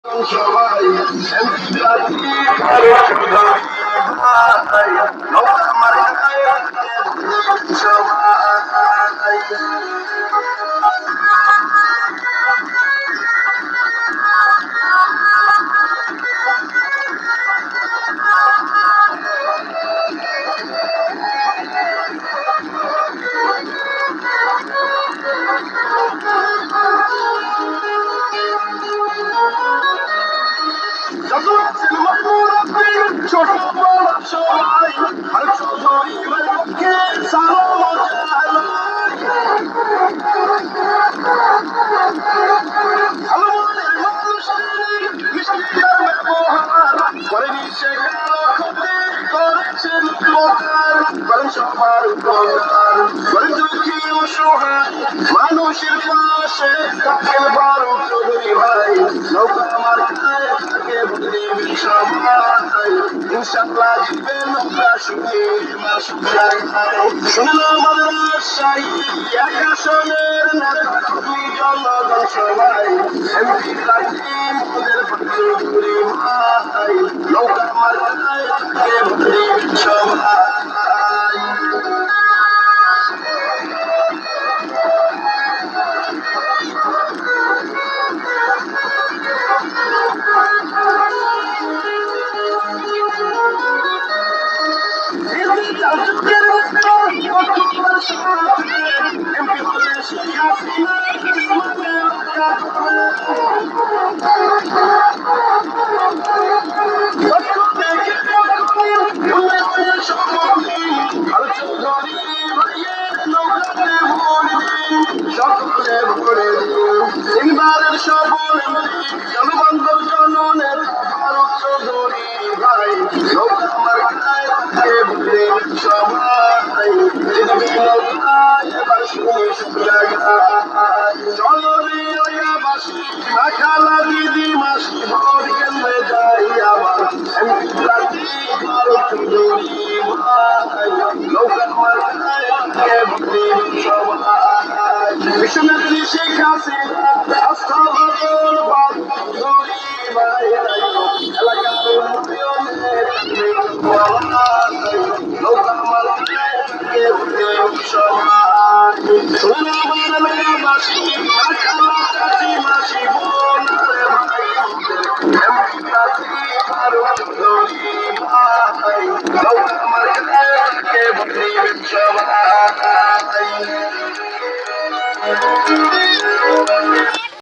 সবাই রাজি ভাই নৌকা আমার সবাই যত আছেন মপুরতের ছোট বড় সবাই আর চৌধুরী পক্ষে সালাম জানাই ভালোমানের মানুষের মিষ্টির ব্যবহার করেনি সে কারো ক্ষতি করেছেন উপকার করেন সবার উপকার করেন দুঃখী অসহায় মানুষের পাশে থাকেন বড় চৌধুরী ভাই নৌকা আমার গায়ে থাকে বুদ্ধি সবাই ইনশাআল্লাহ জিতবে নৌকা শুনে শুনলো আমার রাজশাহী এক আসনের নেতা তুমি জনগণ সবাই এমপি প্রার্থী মোদের চৌধুরী ভাই নৌকা আমার গায়ে থাকে বুদ্ধি সবাই সকলে ভরে তিনবারের সফল জনবান্ধব জননের ফারুক চৌধুরী ভাই নৌকা আমার গায়ে থাকে বুঝে সবাই এবার চলরি বাসি মাখালা দিদি মাসি ভোর কেন্দ্রে যাই আবার ফারুক চৌধুরী ভাই নৌকা আমার গায়ে থাকে বুঝে সবাই বিশ্বনাথী শেখ হাসিনা